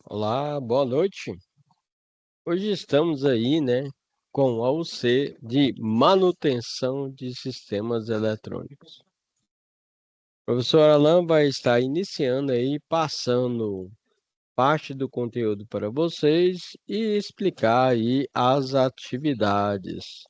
Olá, boa noite. Hoje estamos aí, né, com o AUC de manutenção de sistemas eletrônicos. O professor Alan vai estar iniciando aí, passando parte do conteúdo para vocês e explicar aí as atividades.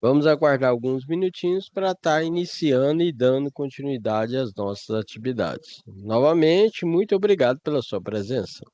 Vamos aguardar alguns minutinhos para estar iniciando e dando continuidade às nossas atividades. Novamente, muito obrigado pela sua presença.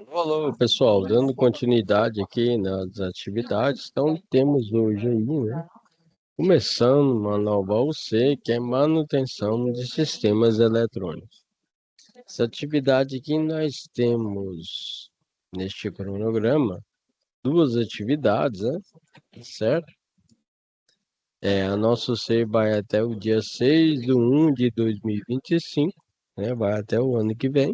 Alô, pessoal, dando continuidade aqui nas atividades, então temos hoje aí, né, começando uma nova UC, que é manutenção de sistemas eletrônicos. Essa atividade aqui nós temos, neste cronograma, duas atividades, né, certo? A nossa UC vai até o dia 6/1 de 2025, né, vai até o ano que vem.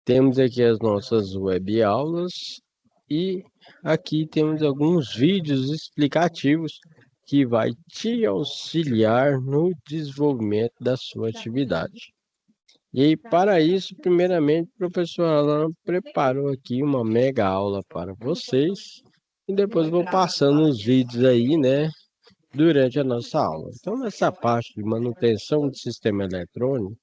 Temos aqui as nossas web aulas e aqui temos alguns vídeos explicativos que vai te auxiliar no desenvolvimento da sua atividade. E aí, para isso, primeiramente, o professor Alan preparou aqui uma mega aula para vocês e depois vou passando os vídeos aí, né, durante a nossa aula. Então, nessa parte de manutenção do sistema eletrônico,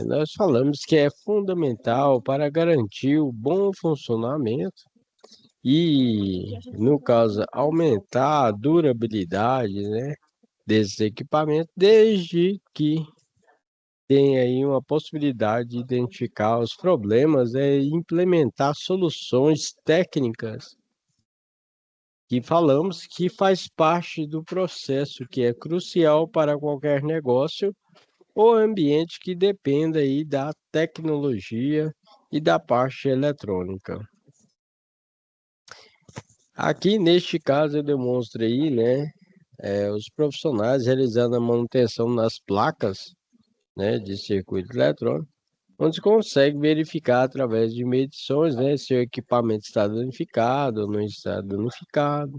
nós falamos que é fundamental para garantir o bom funcionamento e, no caso, aumentar a durabilidade, né, desses equipamentos, desde que tenha aí uma possibilidade de identificar os problemas, e implementar soluções técnicas que falamos que faz parte do processo que é crucial para qualquer negócio ou ambiente que dependa aí da tecnologia e da parte eletrônica. Aqui, neste caso, eu demonstro aí, né, os profissionais realizando a manutenção nas placas, né, de circuito eletrônico, onde se consegue verificar através de medições, né, se o equipamento está danificado ou não está danificado.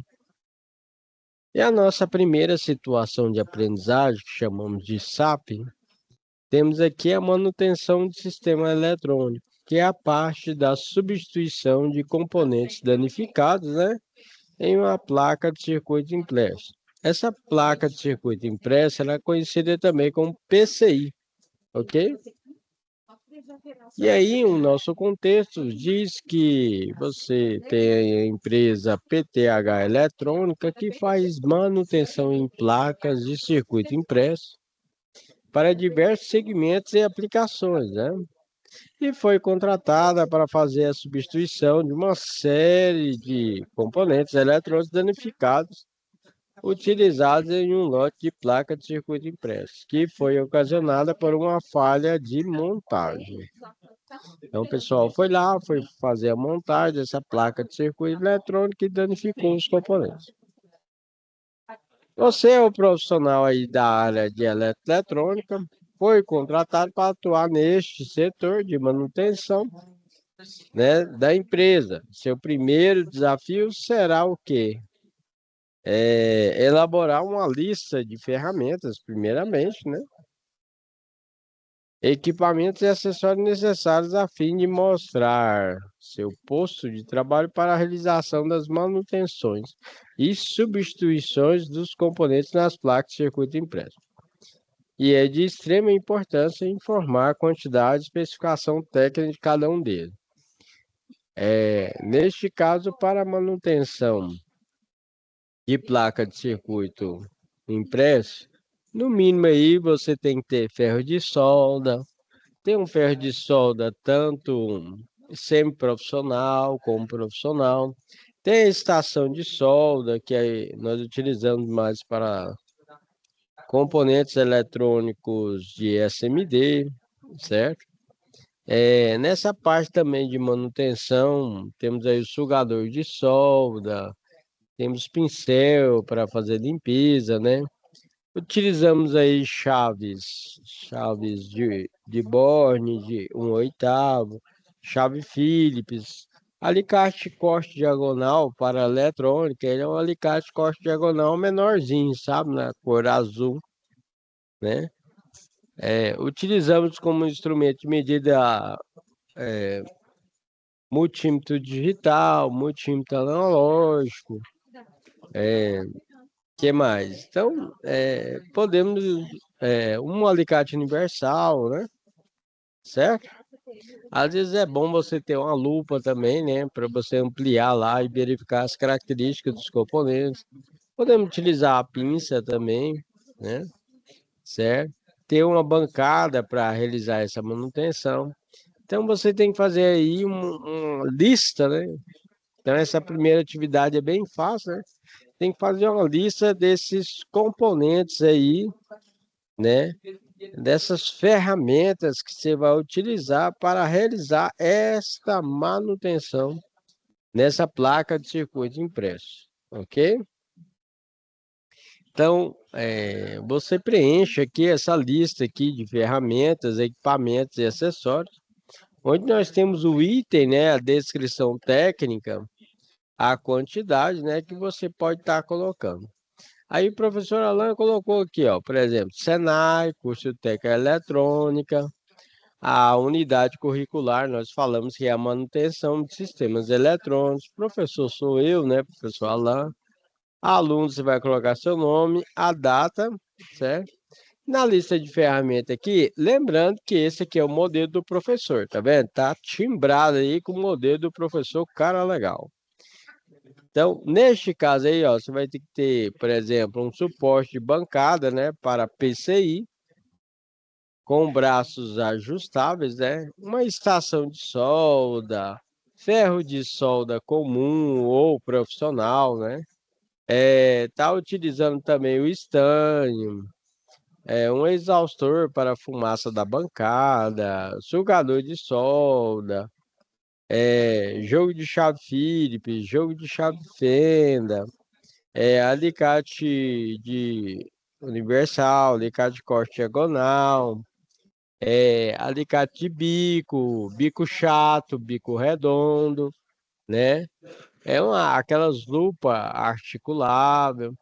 E a nossa primeira situação de aprendizagem, que chamamos de SAP, temos aqui a manutenção do sistema eletrônico, que é a parte da substituição de componentes danificados, né, em uma placa de circuito impresso. Essa placa de circuito impresso ela é conhecida também como PCI, ok? E aí, o nosso contexto diz que você tem a empresa PTH Eletrônica que faz manutenção em placas de circuito impresso para diversos segmentos e aplicações, né? E foi contratada para fazer a substituição de uma série de componentes eletrônicos danificados utilizados em um lote de placa de circuito impresso, que foi ocasionada por uma falha de montagem. Então, o pessoal foi lá, foi fazer a montagem dessa placa de circuito eletrônico e danificou os componentes. Você é o profissional aí da área de eletrônica, foi contratado para atuar neste setor de manutenção, né, da empresa. Seu primeiro desafio será o quê? Elaborar uma lista de ferramentas, primeiramente, né? Equipamentos e acessórios necessários a fim de mostrar seu posto de trabalho para a realização das manutenções e substituições dos componentes nas placas de circuito impresso. E é de extrema importância informar a quantidade e especificação técnica de cada um deles. Neste caso, para a manutenção de placa de circuito impresso, no mínimo aí você tem que ter ferro de solda, tem um ferro de solda tanto semi-profissional como profissional. Tem a estação de solda, que aí nós utilizamos mais para componentes eletrônicos de SMD, certo? Nessa parte também de manutenção, temos aí o sugador de solda, temos pincel para fazer limpeza, né? Utilizamos aí chaves de borne de 1/8, chave Phillips, alicate corte diagonal para eletrônica, ele é um alicate corte diagonal menorzinho, sabe, na cor azul, né? Utilizamos como instrumento de medida multímetro digital, multímetro analógico, que mais? Então, podemos, um alicate universal, né? Certo? Às vezes é bom você ter uma lupa também, né? Para você ampliar lá e verificar as características dos componentes. Podemos utilizar a pinça também, né? Certo? ter uma bancada para realizar essa manutenção. Então você tem que fazer aí uma lista, né? Então essa primeira atividade é bem fácil, né? Tem que fazer uma lista desses componentes aí, né? Dessas ferramentas que você vai utilizar para realizar esta manutenção nessa placa de circuito impresso, ok? Então, você preenche aqui essa lista aqui de ferramentas, equipamentos e acessórios, onde nós temos o item, né, a descrição técnica, a quantidade, né, que você pode estar colocando. Aí o professor Alan colocou aqui, ó, por exemplo, Senai, curso de técnica eletrônica, a unidade curricular, nós falamos que é a manutenção de sistemas eletrônicos. Professor sou eu, né, professor Alan. Aluno, você vai colocar seu nome, a data, certo? Na lista de ferramentas aqui, lembrando que esse aqui é o modelo do professor, tá vendo? Tá timbrado aí com o modelo do professor, cara legal. Então, neste caso aí, ó, você vai ter que ter, por exemplo, um suporte de bancada, né, para PCI, com braços ajustáveis, né? Uma estação de solda, ferro de solda comum ou profissional, né? Tá utilizando também o estanho, um exaustor para a fumaça da bancada, sugador de solda, jogo de chave Phillips, jogo de chave Fenda, alicate de universal, alicate de corte diagonal, alicate de bico, bico chato, bico redondo, né? Aquelas lupas articuláveis.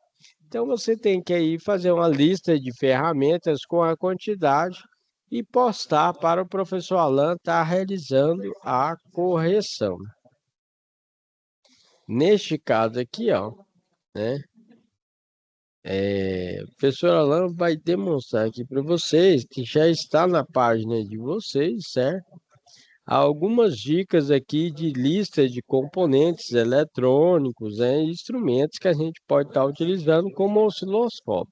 Então você tem que aí fazer uma lista de ferramentas com a quantidade e postar para o professor Alan estar realizando a correção. Neste caso aqui, ó, né? O professor Alan vai demonstrar aqui para vocês que já está na página de vocês, certo? Há algumas dicas aqui de lista de componentes eletrônicos, né, e instrumentos que a gente pode estar utilizando como osciloscópio.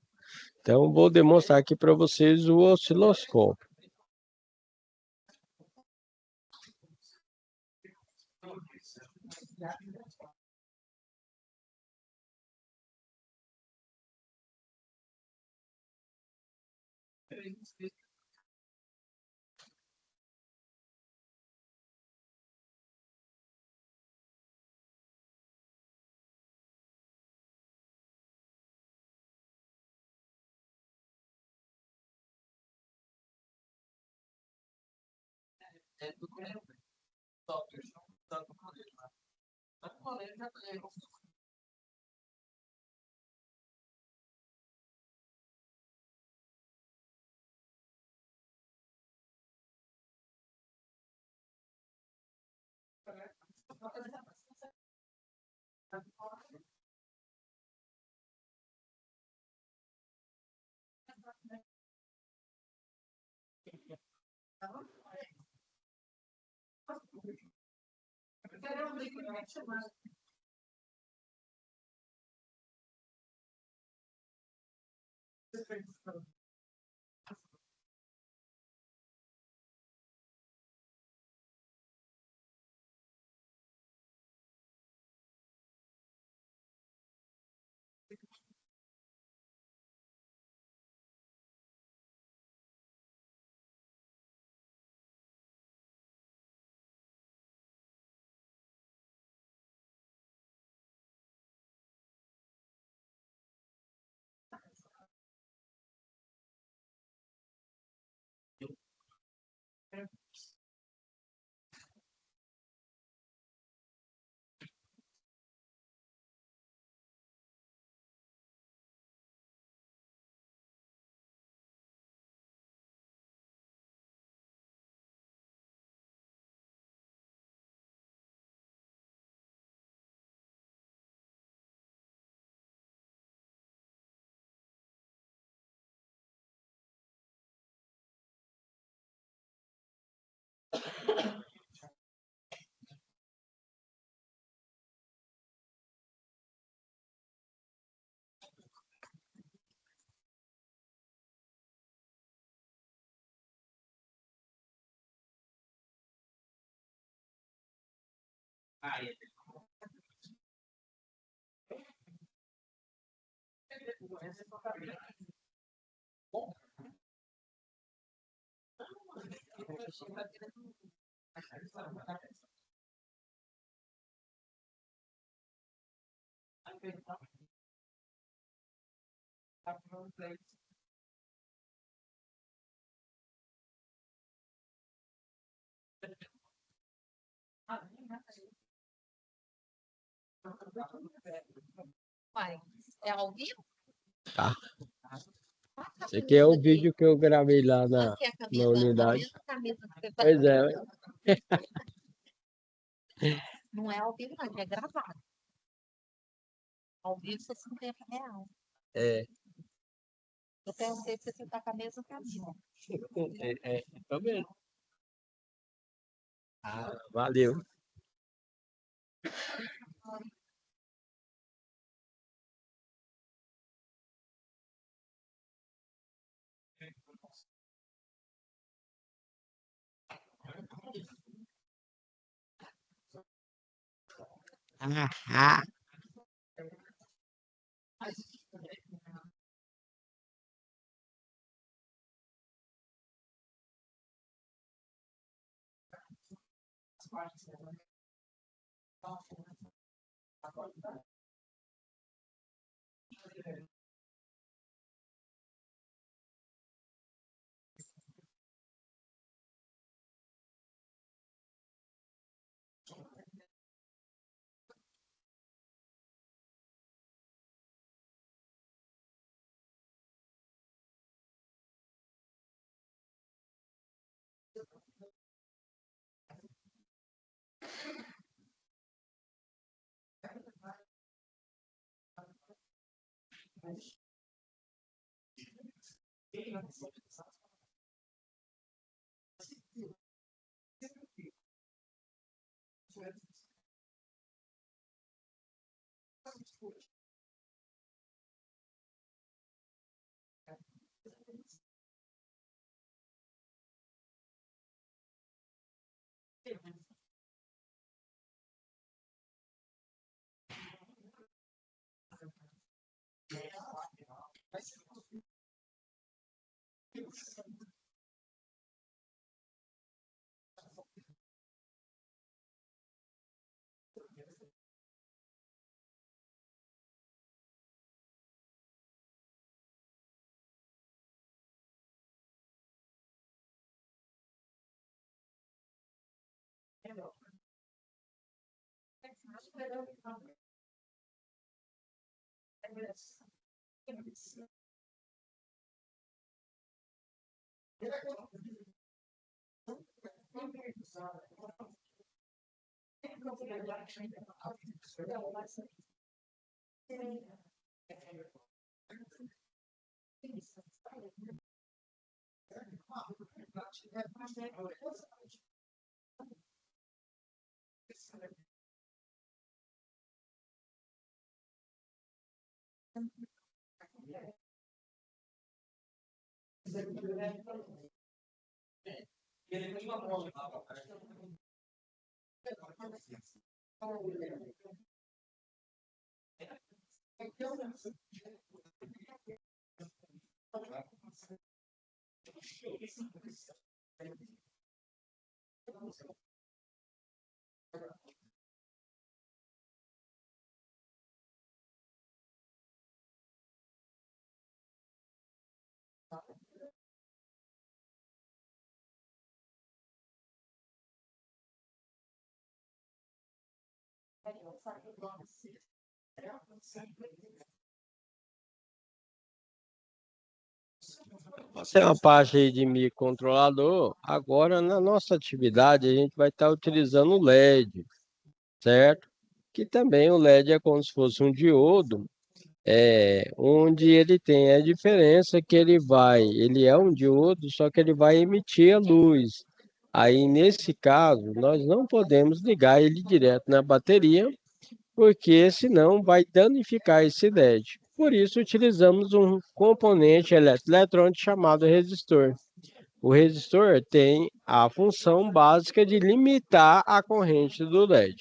Então, vou demonstrar aqui para vocês o osciloscópio. Uai, é ao vivo? Tá. Esse aqui é o vídeo que eu gravei lá na Aqui é a na camisa, a unidade. mesma camisa que você tá. Pois é. Não é ao vivo, não, é gravado. Ao vivo, R$ 60. É, Eu perguntei se você tá com a mesma camisa. tá vendo? Ah, valeu. Ah, você é uma parte aí de microcontrolador. Agora, na nossa atividade, a gente vai estar utilizando o LED, certo? Que também o LED é como se fosse um diodo, onde ele tem a diferença que ele é um diodo, só que ele vai emitir a luz. Aí, nesse caso, nós não podemos ligar ele direto na bateria, porque senão vai danificar esse LED. Por isso, utilizamos um componente eletrônico chamado resistor. O resistor tem a função básica de limitar a corrente do LED.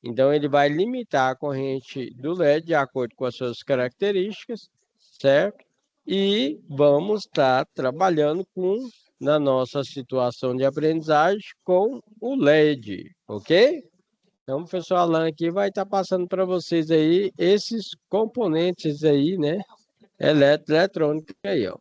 Então, ele vai limitar a corrente do LED de acordo com as suas características, certo? E vamos estar trabalhando na nossa situação de aprendizagem, com o LED, ok? Então, o professor Alan aqui vai estar passando para vocês aí esses componentes aí, né? Eletrônica aí, ó.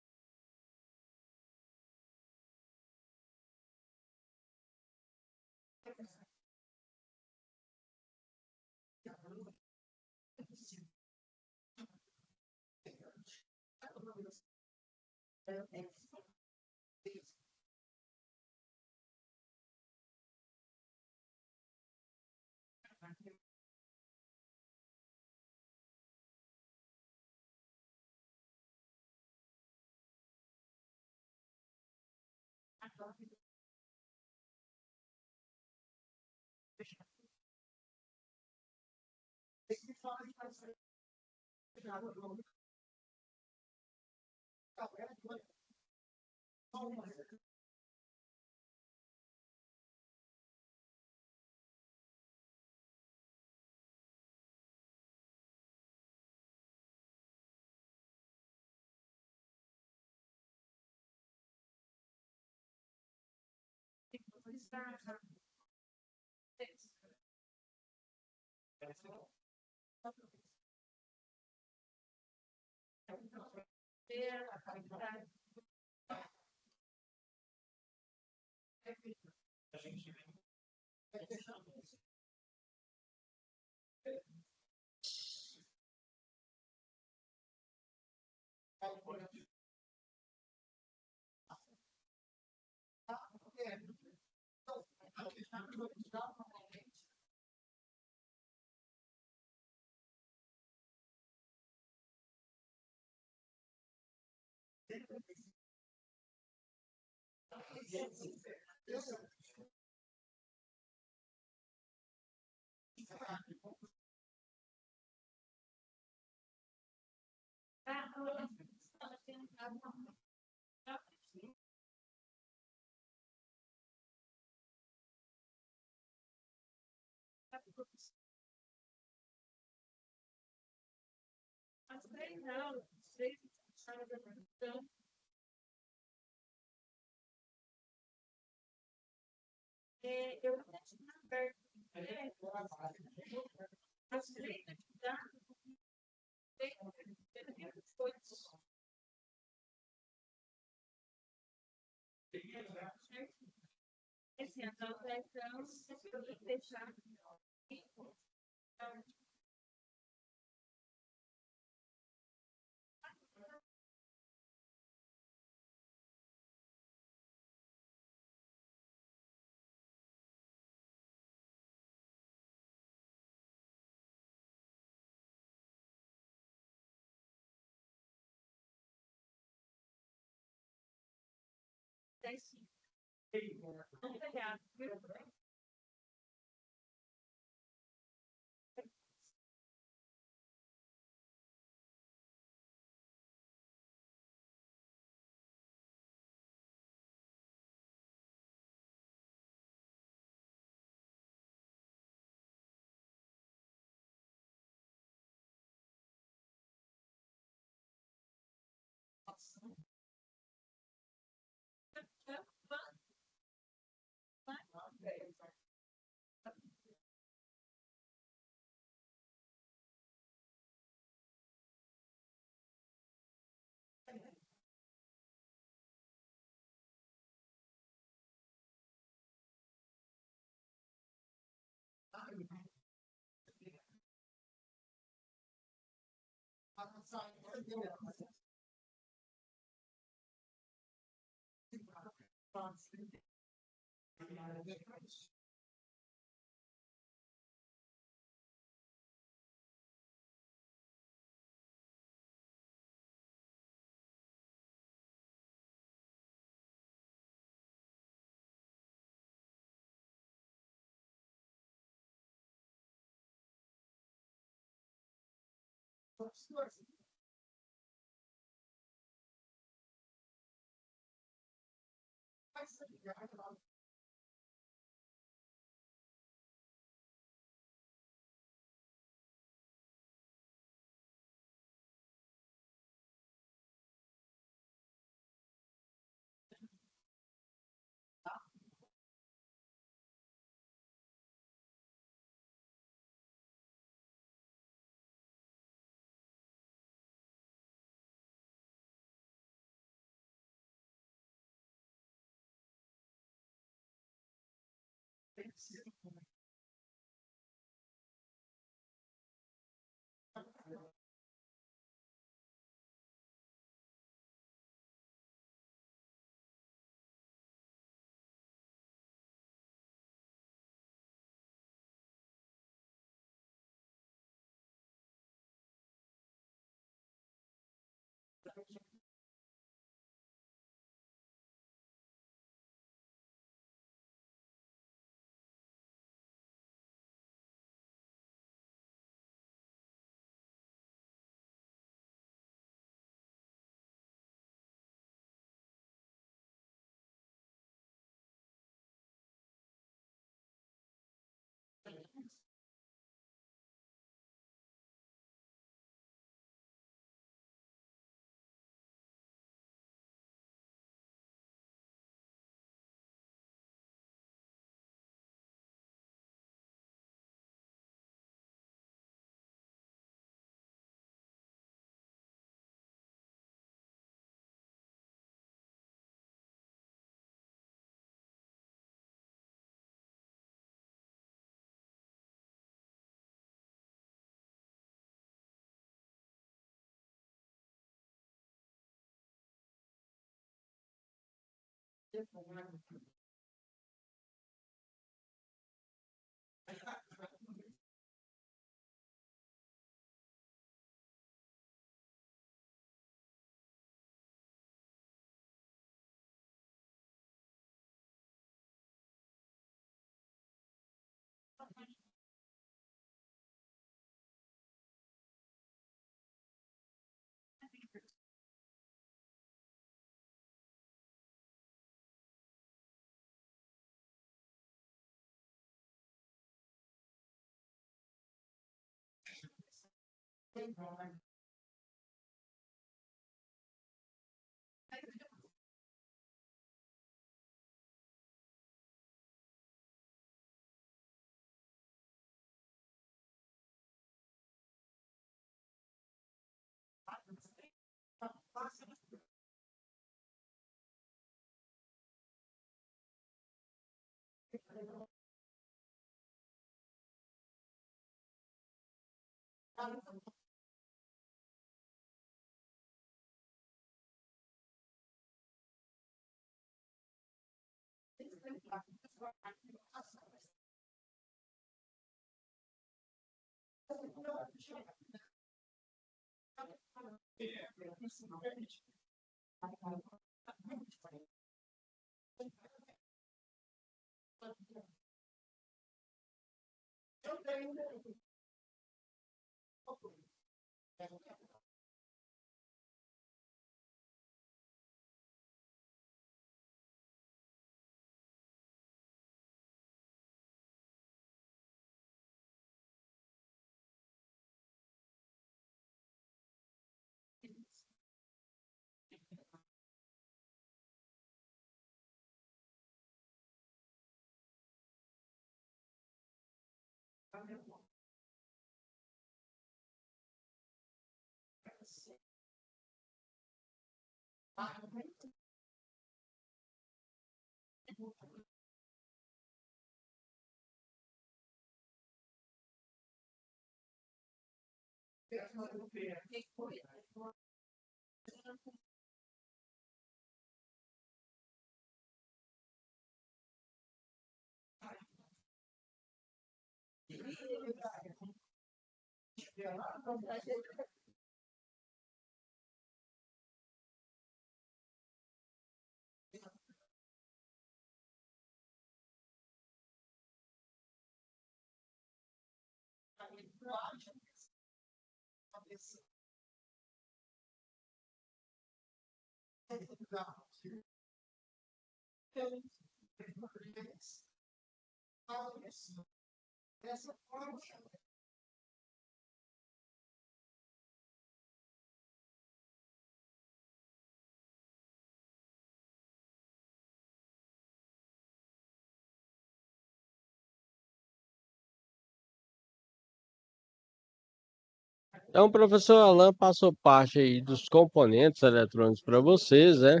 Então, o professor Alan passou parte aí dos componentes eletrônicos para vocês, né?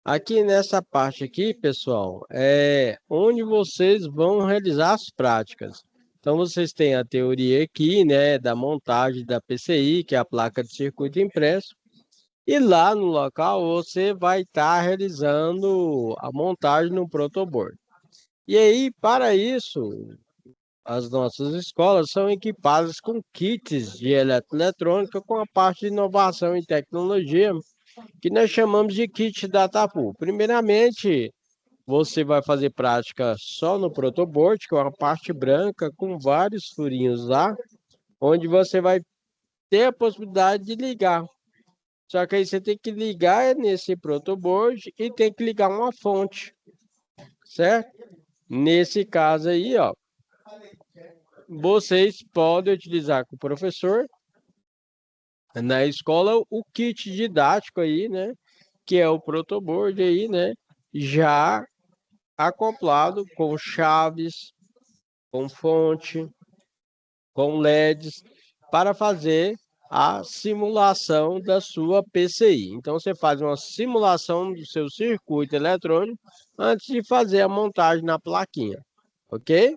Aqui nessa parte aqui, pessoal, é onde vocês vão realizar as práticas. Então, vocês têm a teoria aqui, né, da montagem da PCI, que é a placa de circuito impresso, e lá no local você vai estar realizando a montagem no protoboard. E aí, para isso, as nossas escolas são equipadas com kits de eletroeletrônica com a parte de inovação e tecnologia, que nós chamamos de kit DataPool. Primeiramente, você vai fazer prática só no protoboard, que é uma parte branca com vários furinhos lá, onde você vai ter a possibilidade de ligar. Só que aí você tem que ligar nesse protoboard e tem que ligar uma fonte, certo? Nesse caso aí, ó, vocês podem utilizar com o professor na escola o kit didático aí, né? Que é o protoboard aí, né? Já acoplado com chaves, com fonte, com LEDs, para fazer a simulação da sua PCI. Então, você faz uma simulação do seu circuito eletrônico antes de fazer a montagem na plaquinha, ok?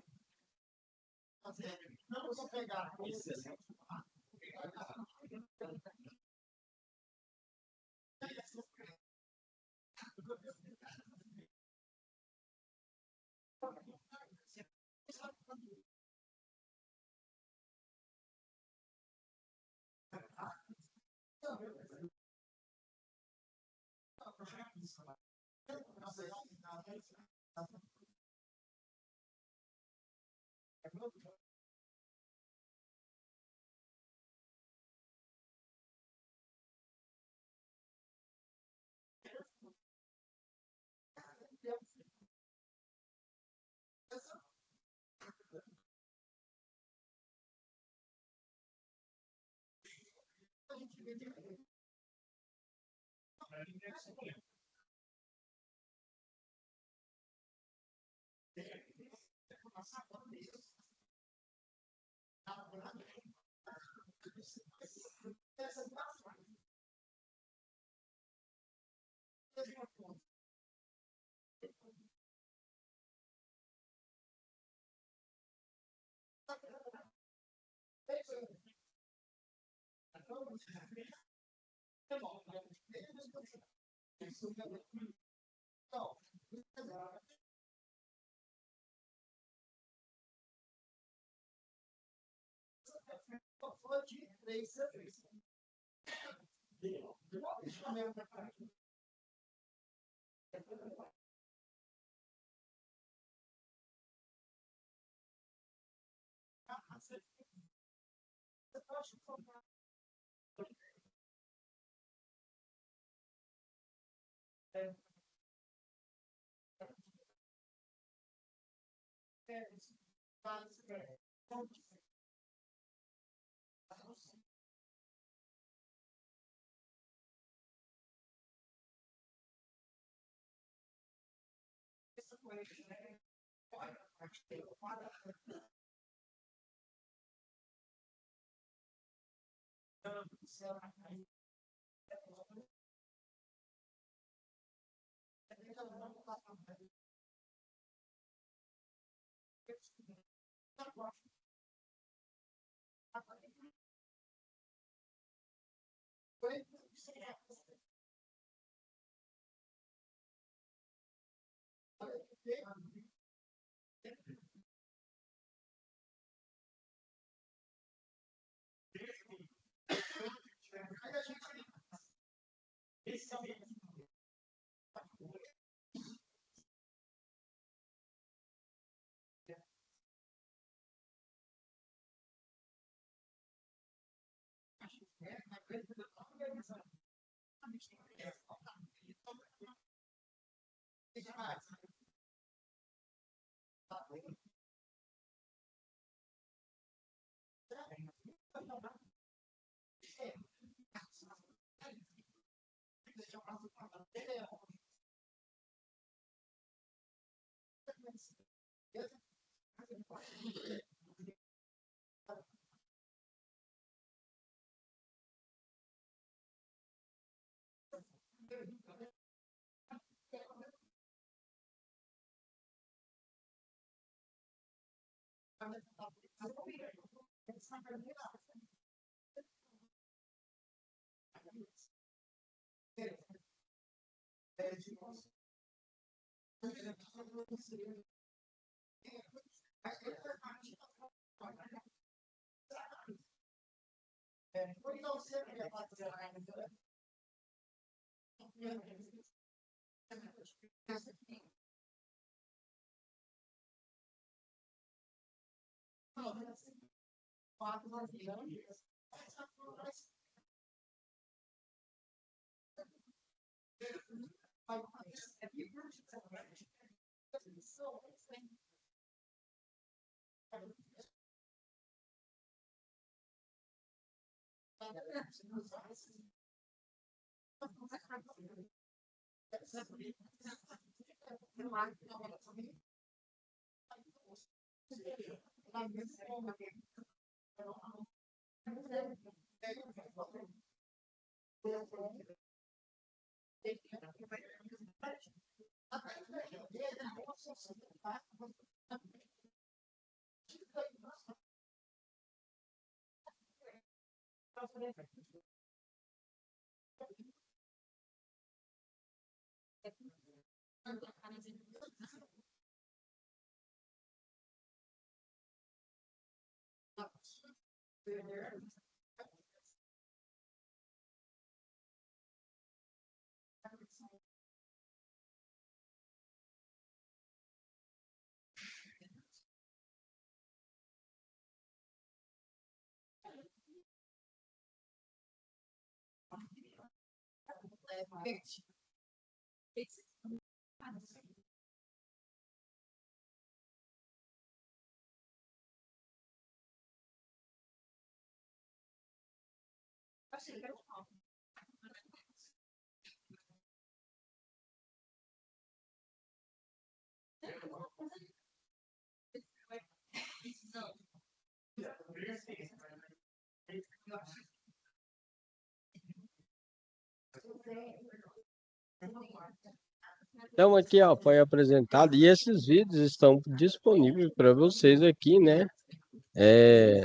Então aqui, ó, foi apresentado e esses vídeos estão disponíveis para vocês aqui, né?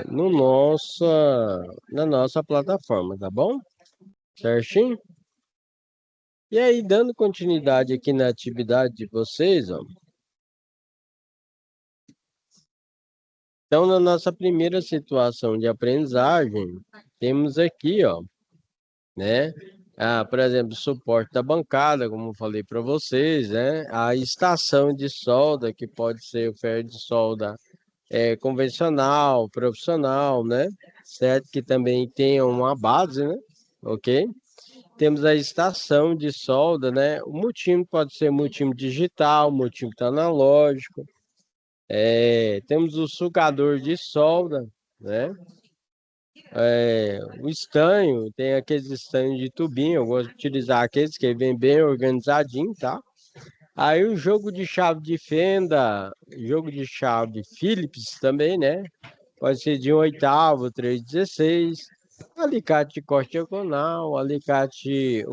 No na nossa plataforma, tá bom? Certinho? E aí, dando continuidade aqui na atividade de vocês, ó. Então, na nossa primeira situação de aprendizagem, temos aqui, ó, né? Por exemplo, suporte da bancada, como eu falei para vocês, né? A estação de solda, que pode ser o ferro de solda convencional, profissional, né? Certo? Que também tem uma base, né? Ok? Temos a estação de solda, né? O multímetro pode ser multímetro digital, multímetro analógico. Temos o sugador de solda, né? O estanho, tem aqueles estanhos de tubinho, eu gosto de utilizar aqueles que vem bem organizadinho, tá? Aí o jogo de chave de fenda, jogo de chave Phillips também, né? Pode ser de 1/8, 3/16, alicate de corte diagonal, alicate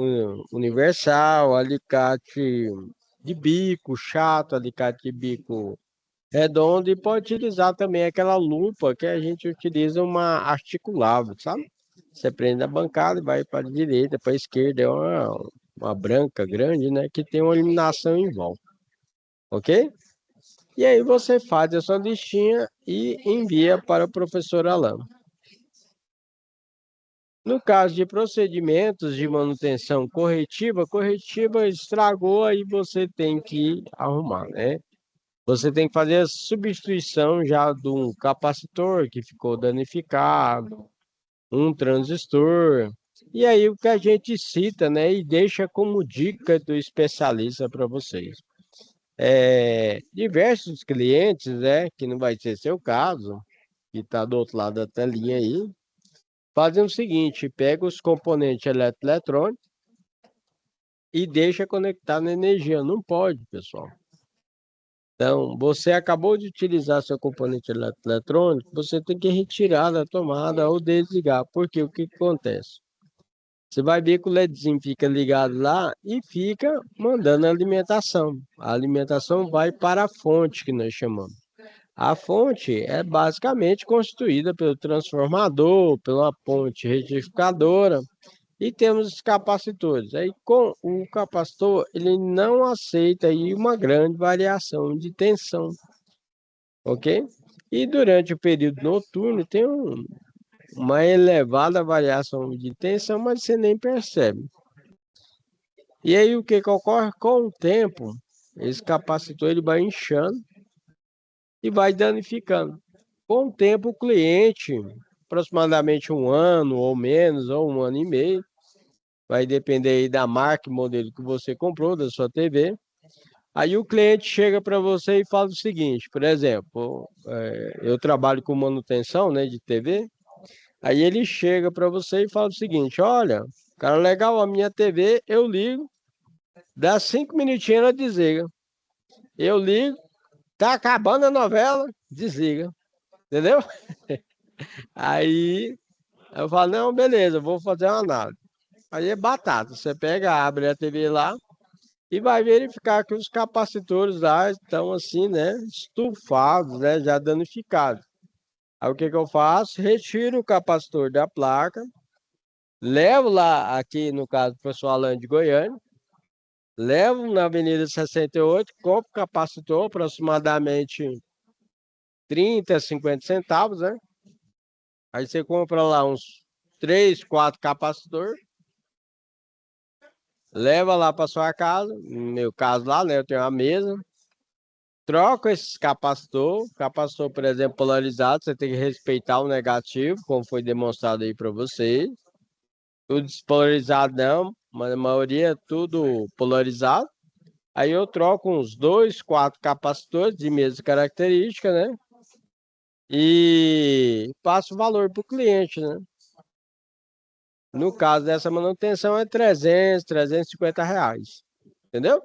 universal, alicate de bico chato, alicate de bico redondo e pode utilizar também aquela lupa que a gente utiliza uma articulável, sabe? Você prende a bancada e vai para a direita, para a esquerda, é uma branca grande, né? Que tem uma iluminação em volta, ok? E aí você faz a sua listinha e envia para o professor Alan. No caso de procedimentos de manutenção corretiva estragou, aí você tem que arrumar, né? Você tem que fazer a substituição já de um capacitor que ficou danificado, um transistor. E aí o que a gente cita, né, e deixa como dica do especialista para vocês. Diversos clientes, né, que não vai ser seu caso, que está do outro lado da telinha aí, fazem o seguinte, pega os componentes eletrônicos e deixa conectar na energia. Não pode, pessoal. Então, você acabou de utilizar seu componente eletrônico, você tem que retirar da tomada ou desligar. Porque o que acontece? Você vai ver que o LEDzinho fica ligado lá e fica mandando alimentação. A alimentação vai para a fonte, que nós chamamos. A fonte é basicamente constituída pelo transformador, pela ponte retificadora e temos os capacitores. Aí com o capacitor, ele não aceita aí uma grande variação de tensão, ok? E durante o período noturno tem uma elevada variação de tensão, mas você nem percebe. E aí o que que ocorre? Com o tempo, esse capacitor ele vai inchando e vai danificando. Com o tempo, o cliente, aproximadamente um ano ou menos, ou um ano e meio, vai depender aí da marca e modelo que você comprou, da sua TV. Aí o cliente chega para você e fala o seguinte, por exemplo, eu trabalho com manutenção, né, de TV, aí ele chega para você e fala o seguinte, olha, cara, legal, a minha TV, eu ligo, dá 5 minutinhos ela desliga. Eu ligo, tá acabando a novela, desliga, entendeu? Aí eu falo, não, beleza, vou fazer uma análise. Aí é batata, você pega, abre a TV lá, e vai verificar que os capacitores lá estão assim, né, estufados, né, já danificados. Aí o que que eu faço? Retiro o capacitor da placa, levo lá, aqui no caso do professor Alan de Goiânia, levo na Avenida 68, compro o capacitor, aproximadamente 30, 50 centavos, né? Aí você compra lá uns 3, 4 capacitores, leva lá para sua casa, no meu caso lá, né, eu tenho uma mesa, troca esse capacitor, por exemplo, polarizado, você tem que respeitar o negativo, como foi demonstrado aí para vocês. Tudo despolarizado não, mas a maioria é tudo polarizado. Aí eu troco uns 2, 4 capacitores de mesma característica, né? E passo o valor para o cliente, né? No caso dessa manutenção é 350 reais. Entendeu?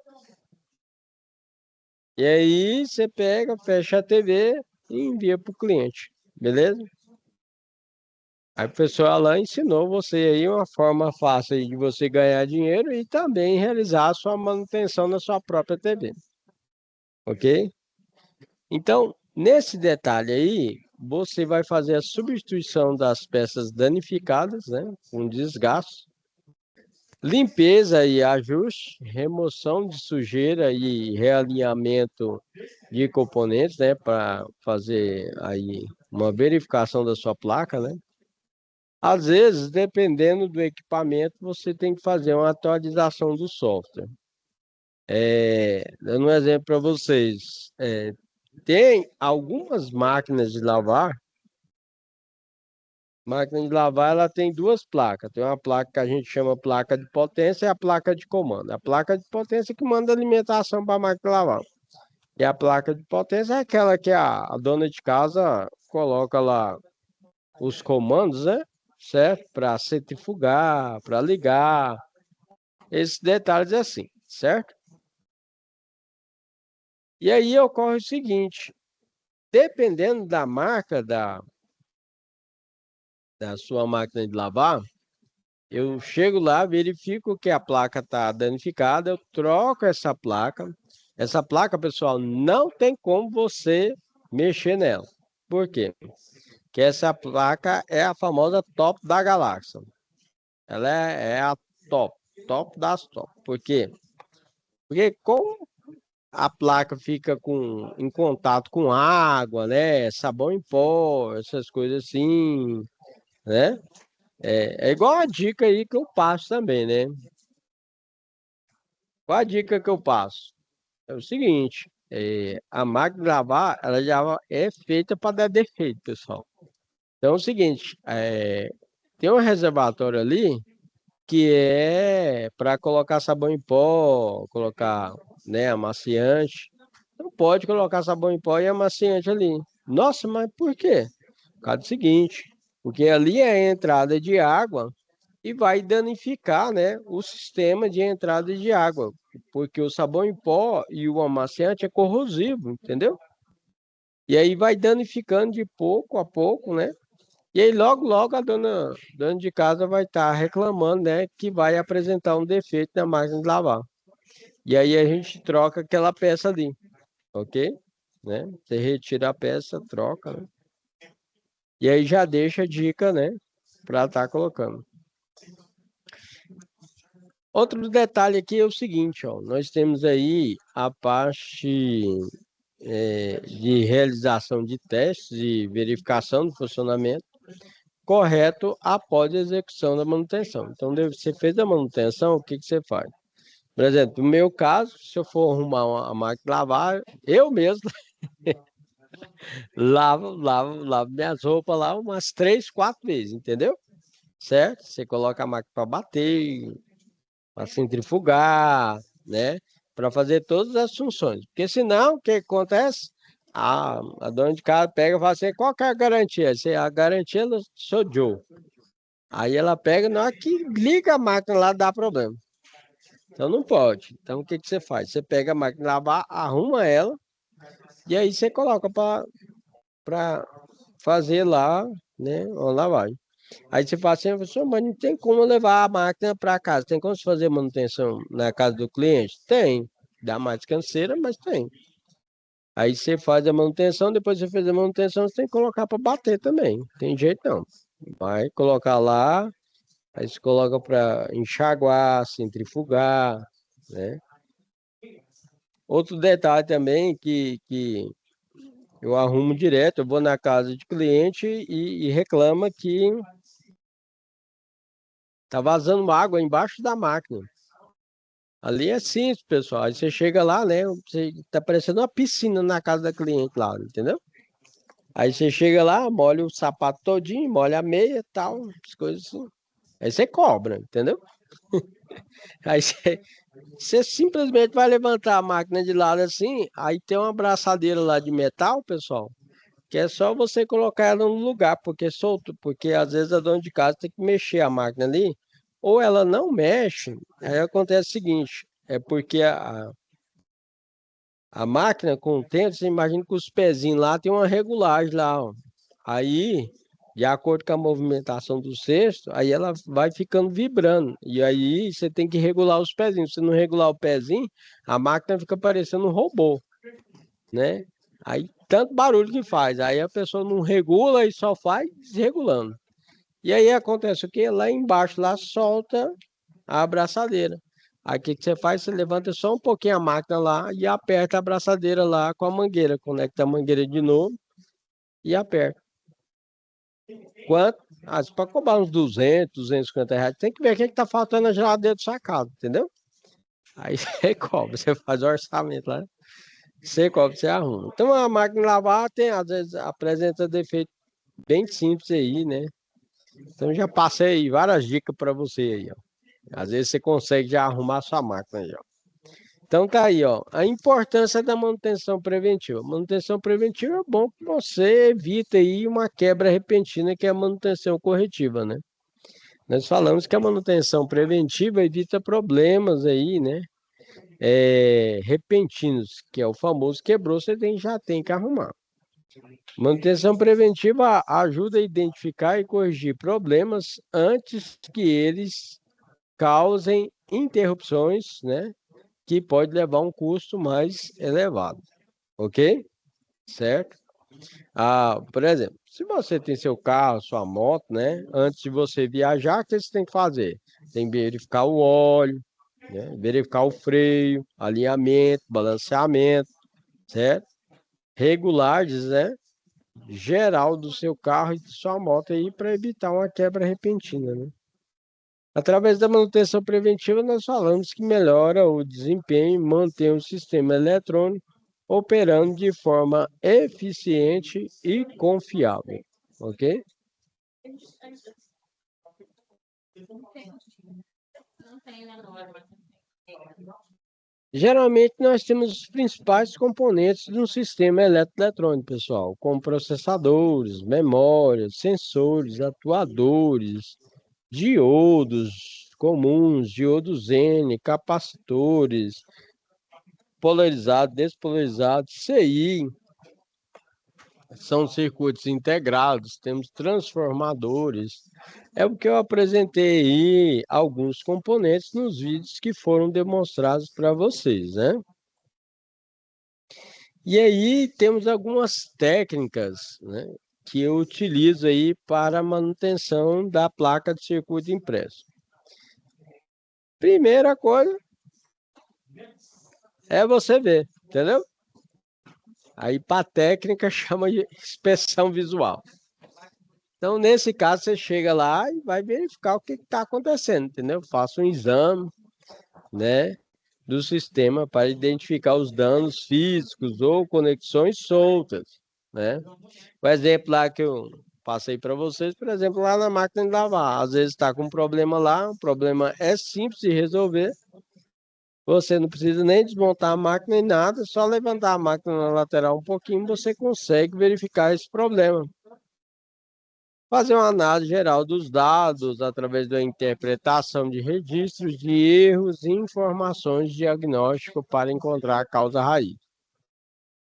E aí você pega, fecha a TV e envia para o cliente. Beleza? Aí o pessoal lá ensinou você aí uma forma fácil aí de você ganhar dinheiro e também realizar a sua manutenção na sua própria TV. Ok? Então, nesse detalhe aí, você vai fazer a substituição das peças danificadas, né, com desgaste, limpeza e ajuste, remoção de sujeira e realinhamento de componentes, né, para fazer aí uma verificação da sua placa, né? Às vezes, dependendo do equipamento, você tem que fazer uma atualização do software. Dando um exemplo para vocês, tem algumas máquinas de lavar. Máquina de lavar, ela tem duas placas. Tem uma placa que a gente chama placa de potência e a placa de comando. A placa de potência que manda alimentação para a máquina de lavar. E a placa de potência é aquela que a dona de casa coloca lá os comandos, né? Certo? Para centrifugar, para ligar. Esses detalhes assim, certo? E aí ocorre o seguinte: dependendo da marca da sua máquina de lavar, eu chego lá, verifico que a placa está danificada, eu troco essa placa. Essa placa, pessoal, não tem como você mexer nela. Por quê? Porque essa placa é a famosa top da galáxia. Ela é a top, top das top. Por quê? Porque como a placa fica em contato com água, né? Sabão em pó, essas coisas assim, né? É igual a dica aí que eu passo também, né? Qual a dica que eu passo? É o seguinte, a máquina de lavar, ela já é feita para dar defeito, pessoal. Então é o seguinte, tem um reservatório ali que é para colocar sabão em pó, colocar, né, amaciante. Não pode colocar sabão em pó e amaciante ali. Nossa, mas por quê? Por causa do seguinte, porque ali é a entrada de água e vai danificar, né, o sistema de entrada de água, porque o sabão em pó e o amaciante é corrosivo, entendeu? E aí vai danificando de pouco a pouco, né? E aí logo, logo a dona de casa vai estar reclamando, né, que vai apresentar um defeito na máquina de lavar. E aí a gente troca aquela peça ali, ok? Né? Você retira a peça, troca, né? E aí já deixa a dica, né, para estar colocando. Outro detalhe aqui é o seguinte, ó, nós temos aí a parte de realização de testes e verificação do funcionamento correto após a execução da manutenção. Então, você fez a manutenção, o que que você faz? Por exemplo, no meu caso, se eu for arrumar uma máquina de lavar, eu mesmo lavo minhas roupas lá umas 3, 4 vezes, entendeu? Certo? Você coloca a máquina para bater, para centrifugar, né? Para fazer todas as funções. Porque senão, o que acontece? A dona de casa pega e fala assim, qual que é a garantia? A garantia do seu Joe. Aí ela pega, na hora que liga a máquina lá, dá problema. Então não pode. Então o que que você faz? Você pega a máquina de lavar, arruma ela, e aí você coloca para fazer lá, né, uma lavagem. Aí você fala assim, professor, mas não tem como levar a máquina para casa. Tem como você fazer manutenção na casa do cliente? Tem. Dá mais canseira, mas tem. Aí você faz a manutenção, depois você fez a manutenção, você tem que colocar para bater também. Tem jeito não. Vai colocar lá, aí você coloca para enxaguar, centrifugar, né? Outro detalhe também que eu arrumo direto, eu vou na casa de cliente e reclama que tá vazando água embaixo da máquina. Ali é simples, pessoal. Aí você chega lá, né? Você tá parecendo uma piscina na casa da cliente lá, entendeu? Aí você chega lá, molha o sapato todinho, molha a meia e tal, as coisas assim. Aí você cobra, entendeu? Aí você simplesmente vai levantar a máquina de lado assim, aí tem uma braçadeira lá de metal, pessoal. que é só você colocar ela no lugar, porque solto, porque às vezes a dona de casa tem que mexer a máquina ali, ou ela não mexe, aí acontece o seguinte, é porque a máquina com o tempo, você imagina que os pezinhos lá tem uma regulagem lá, ó. Aí, de acordo com a movimentação do cesto, aí ela vai ficando vibrando. E aí você tem que regular os pezinhos. Se não regular o pezinho, a máquina fica parecendo um robô, né? Aí tanto barulho que faz. Aí a pessoa não regula e só faz desregulando. E aí acontece o quê? Lá embaixo, lá solta a abraçadeira. Aí o que que você faz? Você levanta só um pouquinho a máquina lá e aperta a abraçadeira lá com a mangueira. Conecta a mangueira de novo e aperta. Quanto? Ah, você pode cobrar uns 250 reais. Tem que ver o que está faltando na geladeira do sua casa, entendeu? Aí você cobra, você faz o orçamento lá. Você cobra, você arruma. Então a máquina de lavar tem, às vezes, apresenta defeito bem simples aí, né? Então já passei várias dicas para você aí, ó. Às vezes você consegue já arrumar a sua máquina já. Então tá aí, ó, a importância da manutenção preventiva. Manutenção preventiva é bom que você evita aí uma quebra repentina que é a manutenção corretiva, né? Nós falamos que a manutenção preventiva evita problemas aí, né? Repentinos, que é o famoso quebrou, você já tem que arrumar. Manutenção preventiva ajuda a identificar e corrigir problemas antes que eles causem interrupções, né? Que pode levar a um custo mais elevado, ok? Certo? Por exemplo, se você tem seu carro, sua moto, né? Antes de você viajar, o que você tem que fazer? Tem que verificar o óleo, né? Verificar o freio, alinhamento, balanceamento, certo? Regulares, né? Geral do seu carro e de sua moto aí para evitar uma quebra repentina, né? Através da manutenção preventiva, nós falamos que melhora o desempenho e mantém o sistema eletrônico operando de forma eficiente e confiável, ok? Não tem na norma. Geralmente, nós temos os principais componentes de um sistema eletroeletrônico, pessoal, como processadores, memórias, sensores, atuadores, diodos comuns, diodos N, capacitores, polarizado, despolarizado, CI, são circuitos integrados, temos transformadores. É o que eu apresentei aí, alguns componentes nos vídeos que foram demonstrados para vocês, né? E aí temos algumas técnicas, né, que eu utilizo aí para a manutenção da placa de circuito impresso. Primeira coisa é você ver, entendeu? Aí para técnica chama de inspeção visual. Então, nesse caso, você chega lá e vai verificar o que está acontecendo, entendeu? Faça um exame, né, do sistema para identificar os danos físicos ou conexões soltas, né? O exemplo lá que eu passei para vocês, por exemplo, lá na máquina de lavar. Às vezes está com um problema lá, o problema é simples de resolver. Você não precisa nem desmontar a máquina nem nada, só levantar a máquina na lateral um pouquinho, você consegue verificar esse problema. Fazer uma análise geral dos dados através da interpretação de registros de erros e informações de diagnóstico para encontrar a causa raiz.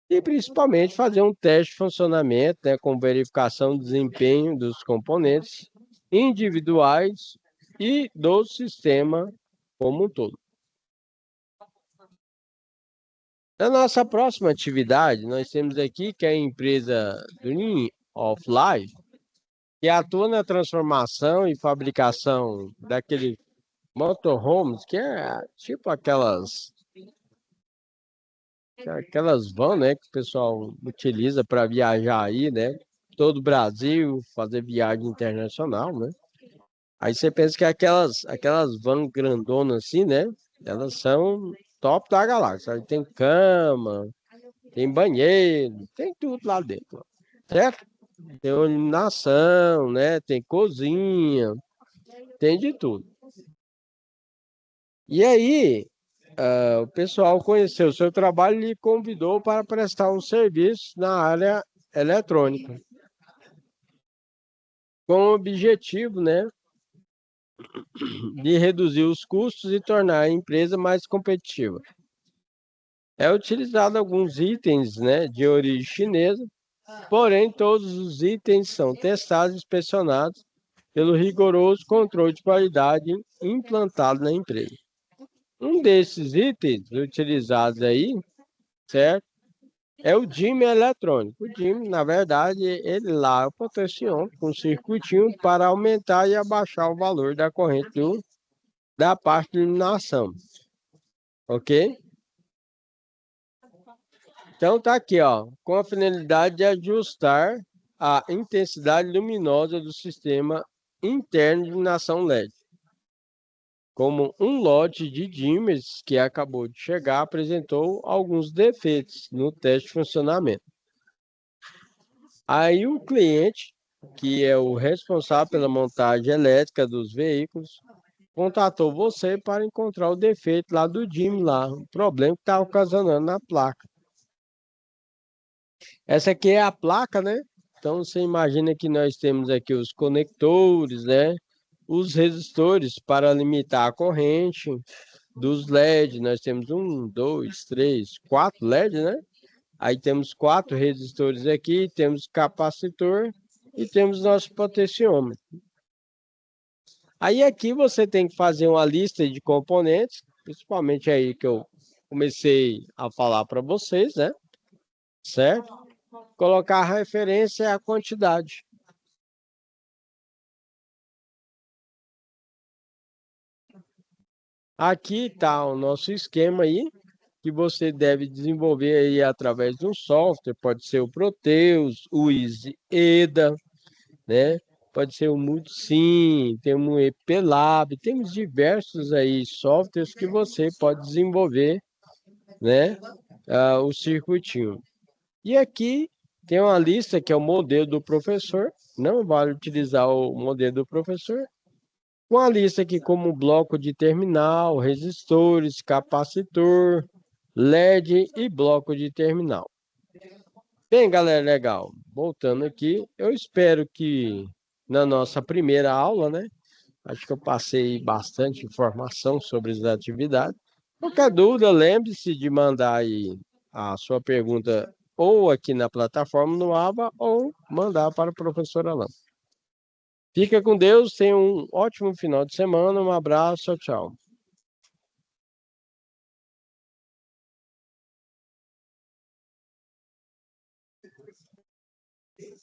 E principalmente fazer um teste de funcionamento, né, com verificação do desempenho dos componentes individuais e do sistema como um todo. Na nossa próxima atividade, nós temos aqui que é a empresa Dream of Life, que atua na transformação e fabricação daquele motorhomes, que é tipo aquelas vans, né, que o pessoal utiliza para viajar aí, né? Todo o Brasil, fazer viagem internacional, né? Aí você pensa que aquelas vans grandonas assim, né? Elas são top da galáxia. Aí tem cama, tem banheiro, tem tudo lá dentro, certo? Tem iluminação, né? Tem cozinha, tem de tudo. E aí, o pessoal conheceu o seu trabalho e lhe convidou para prestar um serviço na área eletrônica, com o objetivo, né, de reduzir os custos e tornar a empresa mais competitiva. É utilizado alguns itens, né, de origem chinesa, porém todos os itens são testados e inspecionados pelo rigoroso controle de qualidade implantado na empresa. Um desses itens utilizados aí, certo? É o dimmer eletrônico. O dimmer, na verdade, ele lá é o potenciômetro com um circuitinho para aumentar e abaixar o valor da corrente da parte de iluminação. Ok? Então tá aqui, ó, com a finalidade de ajustar a intensidade luminosa do sistema interno de iluminação LED. Como um lote de dimmers que acabou de chegar apresentou alguns defeitos no teste de funcionamento. Aí o cliente, que é o responsável pela montagem elétrica dos veículos, contatou você para encontrar o defeito lá do dimmer, lá, o problema que está ocasionando na placa. Essa aqui é a placa, né? Então você imagina que nós temos aqui os conectores, né? Os resistores para limitar a corrente dos LED. Nós temos 1, 2, 3, 4 LED, né? Aí temos 4 resistores aqui, temos capacitor e temos nosso potenciômetro. Aí aqui você tem que fazer uma lista de componentes, principalmente aí que eu comecei a falar para vocês, né? Certo? Colocar a referência e a quantidade. Aqui está o nosso esquema aí, que você deve desenvolver aí através de um software, pode ser o Proteus, o EasyEDA, né? Pode ser o Multisim, tem o EPLab, temos diversos aí softwares que você pode desenvolver, né? O circuitinho. E aqui tem uma lista que é o modelo do professor, não vale utilizar o modelo do professor, com a lista aqui como bloco de terminal, resistores, capacitor, LED e bloco de terminal. Bem, galera, legal. Voltando aqui, eu espero que na nossa primeira aula, né? Acho que eu passei bastante informação sobre as atividades. Qualquer dúvida, lembre-se de mandar aí a sua pergunta ou aqui na plataforma no ABA ou mandar para a professora Alain. Fica com Deus, tenha um ótimo final de semana, um abraço, tchau.